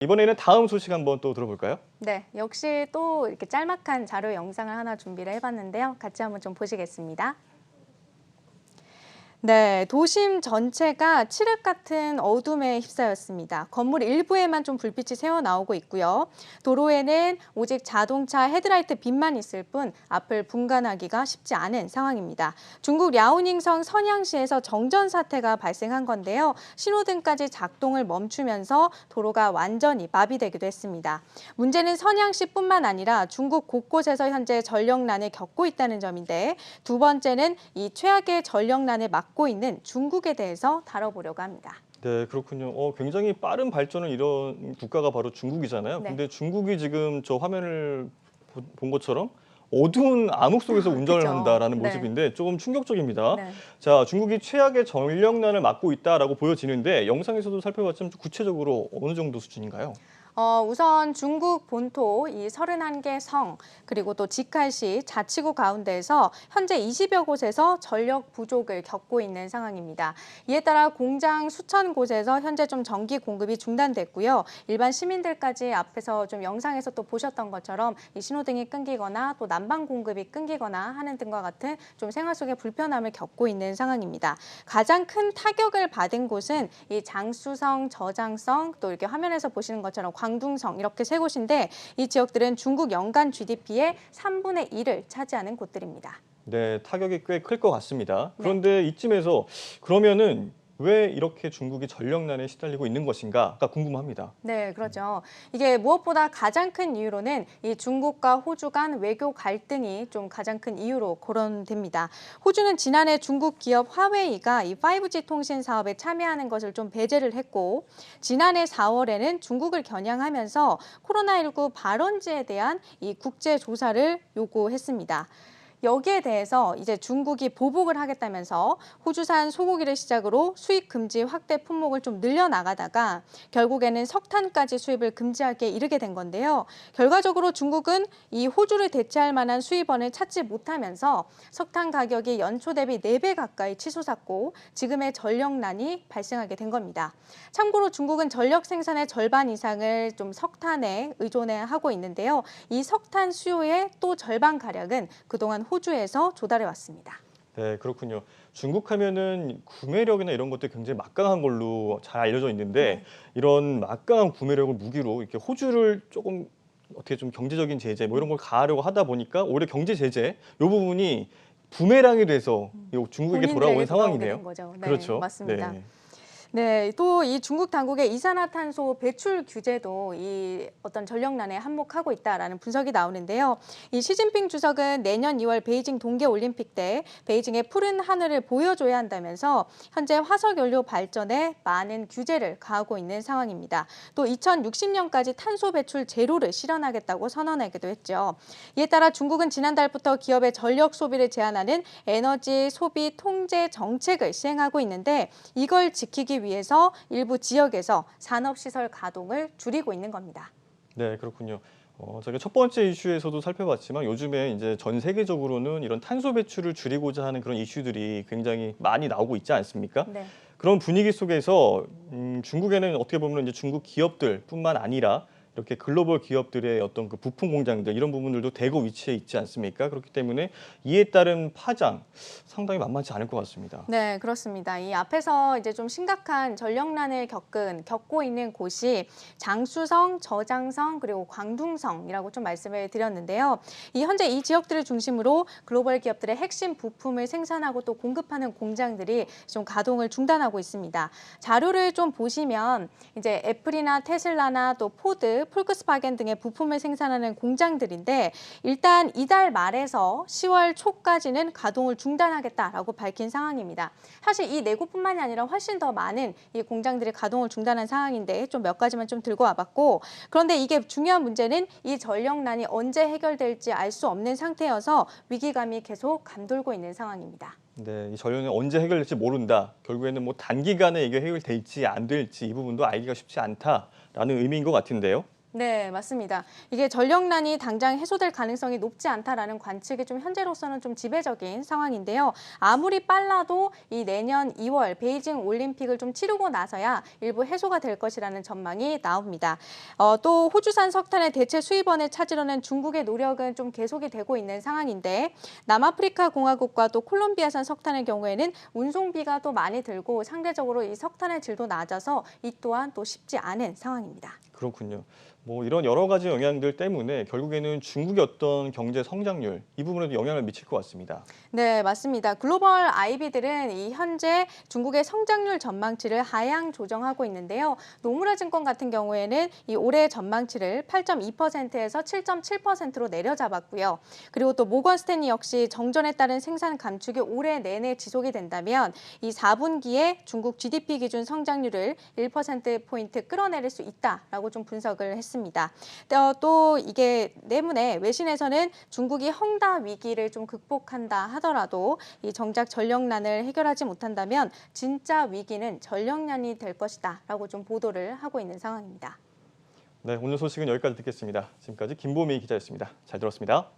이번에는 다음 소식 한번 또 들어볼까요? 네, 역시 또 이렇게 짤막한 자료 영상을 하나 준비를 해봤는데요. 같이 한번 좀 보시겠습니다. 네, 도심 전체가 칠흑 같은 어둠에 휩싸였습니다. 건물 일부에만 좀 불빛이 새어 나오고 있고요. 도로에는 오직 자동차 헤드라이트 빛만 있을 뿐 앞을 분간하기가 쉽지 않은 상황입니다. 중국 랴오닝성 선양시에서 정전 사태가 발생한 건데요. 신호등까지 작동을 멈추면서 도로가 완전히 마비되기도 했습니다. 문제는 선양시뿐만 아니라 중국 곳곳에서 현재 전력난을 겪고 있다는 점인데, 두 번째는 이 최악의 전력난을 막고 있는 중국에 대해서 다뤄보려고 합니다. 네, 그렇군요. 굉장히 빠른 발전을 이룬 국가가 바로 중국이잖아요. 네. 근데 중국이 지금 저 화면을 본 것처럼 어두운 암흑 속에서 운전을 그쵸. 한다라는 네. 모습인데 조금 충격적입니다. 네. 자, 중국이 최악의 전력난을 맞고 있다라고 보여지는데 영상에서도 살펴봤지만 좀 구체적으로 어느 정도 수준인가요? 우선 중국 본토 이 31개 성, 그리고 또 직할시, 자치구 가운데에서 현재 20여 곳에서 전력 부족을 겪고 있는 상황입니다. 이에 따라 공장 수천 곳에서 현재 좀 전기 공급이 중단됐고요. 일반 시민들까지 앞에서 좀 영상에서 또 보셨던 것처럼 이 신호등이 끊기거나 또 난방 공급이 끊기거나 하는 등과 같은 좀 생활 속의 불편함을 겪고 있는 상황입니다. 가장 큰 타격을 받은 곳은 이 장쑤성, 저장성, 또 이렇게 화면에서 보시는 것처럼 광둥성, 이렇게 세 곳인데, 이 지역들은 중국 연간 GDP의 3분의 1을 차지하는 곳들입니다. 네, 타격이 꽤 클 것 같습니다. 네. 그런데 이쯤에서 그러면은 왜 이렇게 중국이 전력난에 시달리고 있는 것인가가 궁금합니다. 네, 그렇죠. 이게 무엇보다 가장 큰 이유로는 이 중국과 호주 간 외교 갈등이 좀 가장 큰 이유로 거론됩니다. 호주는 지난해 중국 기업 화웨이가 이 5G 통신 사업에 참여하는 것을 좀 배제를 했고, 지난해 4월에는 중국을 겨냥하면서 코로나19 발원지에 대한 이 국제 조사를 요구했습니다. 여기에 대해서 이제 중국이 보복을 하겠다면서 호주산 소고기를 시작으로 수입 금지 확대 품목을 좀 늘려나가다가 결국에는 석탄까지 수입을 금지하게 이르게 된 건데요. 결과적으로 중국은 이 호주를 대체할 만한 수입원을 찾지 못하면서 석탄 가격이 연초 대비 4배 가까이 치솟았고, 지금의 전력난이 발생하게 된 겁니다. 참고로 중국은 전력 생산의 절반 이상을 좀 석탄에 의존하고 있는데요. 이 석탄 수요의 또 절반가량은 그동안 호주에서 조달해 왔습니다. 네, 그렇군요. 중국 하면은 구매력이나 이런 것도 굉장히 막강한 걸로 잘 알려져 있는데 네. 이런 막강한 구매력을 무기로 이렇게 호주를 조금 어떻게 좀 경제적인 제재 뭐 이런 걸 가하려고 하다 보니까 오히려 경제 제재 이 부분이 부메랑이 돼서 이 중국에게 돌아오는 본인들에게 돌아오게 상황이네요. 된 거죠. 네, 그렇죠. 맞습니다. 네. 네, 또 이 중국 당국의 이산화탄소 배출 규제도 이 어떤 전력난에 한몫하고 있다라는 분석이 나오는데요. 이 시진핑 주석은 내년 2월 베이징 동계올림픽 때 베이징의 푸른 하늘을 보여줘야 한다면서 현재 화석연료 발전에 많은 규제를 가하고 있는 상황입니다. 또 2060년까지 탄소 배출 제로를 실현하겠다고 선언하기도 했죠. 이에 따라 중국은 지난달부터 기업의 전력 소비를 제한하는 에너지 소비 통제 정책을 시행하고 있는데, 이걸 지키기 위해서 일부 지역에서 산업시설 가동을 줄이고 있는 겁니다. 네, 그렇군요. 저희가 첫 번째 이슈에서도 살펴봤지만 요즘에 이제 전 세계적으로는 이런 탄소 배출을 줄이고자 하는 그런 이슈들이 굉장히 많이 나오고 있지 않습니까? 네. 그런 분위기 속에서 중국에는 어떻게 보면 이제 중국 기업들뿐만 아니라 이렇게 글로벌 기업들의 어떤 그 부품 공장들 이런 부분들도 대거 위치해 있지 않습니까? 그렇기 때문에 이에 따른 파장 상당히 만만치 않을 것 같습니다. 네, 그렇습니다. 이 앞에서 이제 좀 심각한 전력난을 겪고 있는 곳이 장쑤성, 저장성, 그리고 광둥성이라고 좀 말씀을 드렸는데요. 이 현재 이 지역들을 중심으로 글로벌 기업들의 핵심 부품을 생산하고 또 공급하는 공장들이 좀 가동을 중단하고 있습니다. 자료를 좀 보시면 이제 애플이나 테슬라나 또 포드, 폴크스바겐 등의 부품을 생산하는 공장들인데, 일단 이달 말에서 10월 초까지는 가동을 중단하겠다라고 밝힌 상황입니다. 사실 이 네 곳뿐만이 아니라 훨씬 더 많은 이 공장들이 가동을 중단한 상황인데, 좀 몇 가지만 좀 들고 와봤고, 그런데 이게 중요한 문제는 이 전력난이 언제 해결될지 알 수 없는 상태여서 위기감이 계속 감돌고 있는 상황입니다. 네, 이 전력이 언제 해결될지 모른다. 결국에는 뭐 단기간에 이게 해결될지 안 될지 이 부분도 알기가 쉽지 않다라는 의미인 것 같은데요. 네, 맞습니다. 이게 전력난이 당장 해소될 가능성이 높지 않다라는 관측이 좀 현재로서는 좀 지배적인 상황인데요. 아무리 빨라도 이 내년 2월 베이징 올림픽을 좀 치르고 나서야 일부 해소가 될 것이라는 전망이 나옵니다. 또 호주산 석탄의 대체 수입원을 찾으려는 중국의 노력은 좀 계속이 되고 있는 상황인데 남아프리카 공화국과 또 콜롬비아산 석탄의 경우에는 운송비가 또 많이 들고 상대적으로 이 석탄의 질도 낮아서 이 또한 또 쉽지 않은 상황입니다. 그렇군요. 뭐 이런 여러 가지 영향들 때문에 결국에는 중국의 어떤 경제 성장률 이 부분에도 영향을 미칠 것 같습니다. 네, 맞습니다. 글로벌 IB들은 이 현재 중국의 성장률 전망치를 하향 조정하고 있는데요. 노무라 증권 같은 경우에는 이 올해 전망치를 8.2%에서 7.7%로 내려잡았고요. 그리고 또 모건 스탠리 역시 정전에 따른 생산 감축이 올해 내내 지속이 된다면 이 4분기에 중국 GDP 기준 성장률을 1%포인트 끌어내릴 수 있다라고 좀 분석을 했습니다. 또 이게 때문에 외신에서는 중국이 헝다 위기를 좀 극복한다 하더라도 이 정작 전력난을 해결하지 못한다면 진짜 위기는 전력난이 될 것이다라고 좀 보도를 하고 있는 상황입니다. 네, 오늘 소식은 여기까지 듣겠습니다. 지금까지 김보미 기자였습니다. 잘 들었습니다.